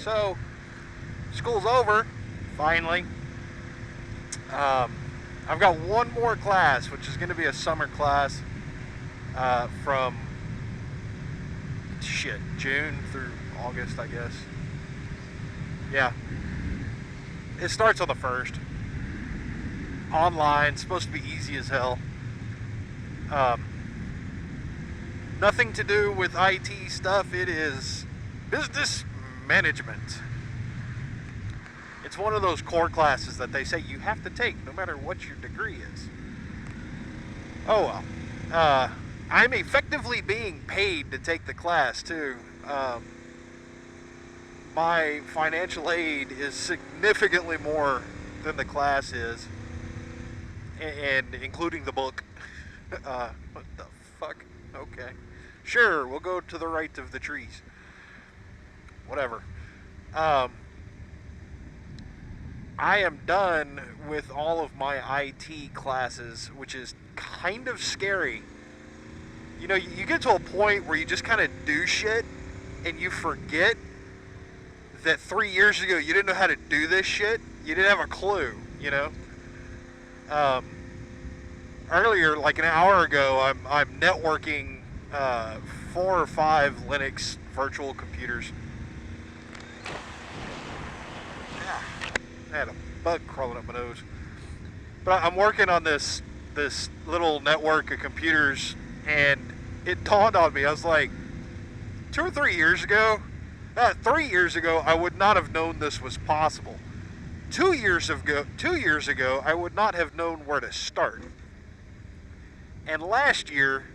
So, school's over, finally. I've got one more class, which is going to be a summer class from June through August, I guess. Yeah. It starts on the 1st. Online, supposed to be easy as hell. Nothing to do with IT stuff. It is business management. It's one of those core classes that they say you have to take no matter what your degree is. Oh well. I'm effectively being paid to take the class too. My financial aid is significantly more than the class is, and including the book. What the fuck? Okay. Sure, we'll go to the right of the trees. Whatever. I am done with all of my IT classes, which is kind of scary. You know, you get to a point where you just kind of do shit and you forget that 3 years ago you didn't know how to do this shit. You didn't have a clue, you know? Earlier, like an hour ago, I'm networking 4 or 5 Linux virtual computers. I had a bug crawling up my nose. But I'm working on this little network of computers, and it dawned on me. I was like, 2 or 3 years ago, 3 years ago, I would not have known this was possible. 2 years ago, I would not have known where to start. And last year,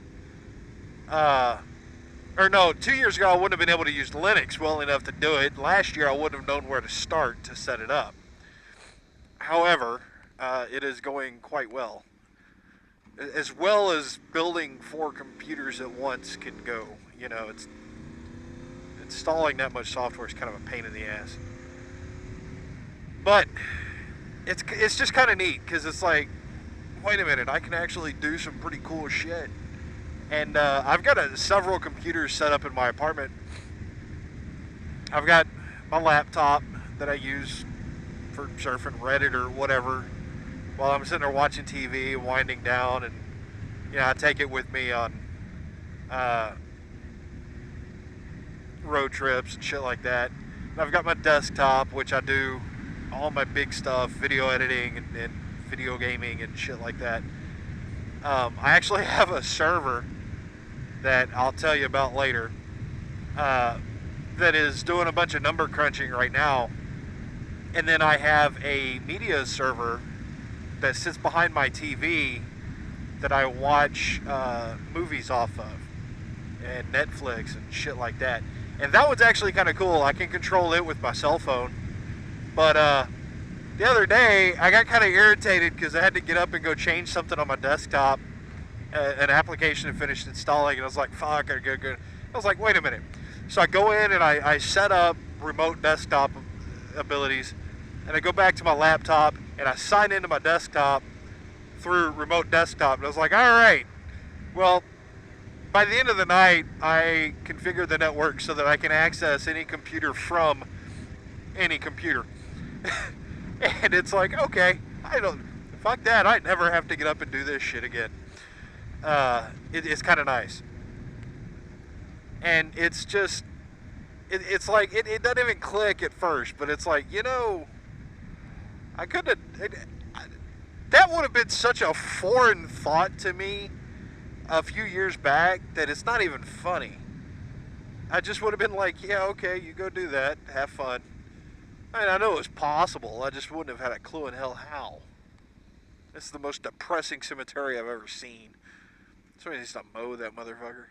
2 years ago, I wouldn't have been able to use Linux well enough to do it. Last year, I wouldn't have known where to start to set it up. However, it is going quite well. As well as building 4 computers at once can go. You know, it's installing that much software is kind of a pain in the ass. But it's just kind of neat because it's like, wait a minute, I can actually do some pretty cool shit. And I've got several computers set up in my apartment. I've got my laptop that I use for surfing Reddit or whatever while I'm sitting there watching TV, winding down, and I take it with me on road trips and shit like that. And I've got my desktop, which I do all my big stuff, video editing and video gaming and shit like that. I actually have a server that I'll tell you about later that is doing a bunch of number crunching right now. And then I have a media server that sits behind my TV that I watch movies off of, and Netflix and shit like that. And that one's actually kind of cool. I can control it with my cell phone. But the other day, I got kind of irritated because I had to get up and go change something on my desktop. An application had finished installing, and I was like, fuck, I gotta go. I was like, wait a minute. So I go in and I set up remote desktop abilities, and I go back to my laptop, and I sign into my desktop through remote desktop. And I was like, all right, well, by the end of the night, I configured the network so that I can access any computer from any computer. And it's like, okay, fuck that, I never have to get up and do this shit again. It's kind of nice. And it's just, it's like, it doesn't even click at first, but it's like, I could have, that would have been such a foreign thought to me a few years back that it's not even funny. I just would have been like, yeah, okay, you go do that, have fun. I mean, I know it was possible, I just wouldn't have had a clue in hell how. This is the most depressing cemetery I've ever seen. Somebody needs to mow that motherfucker.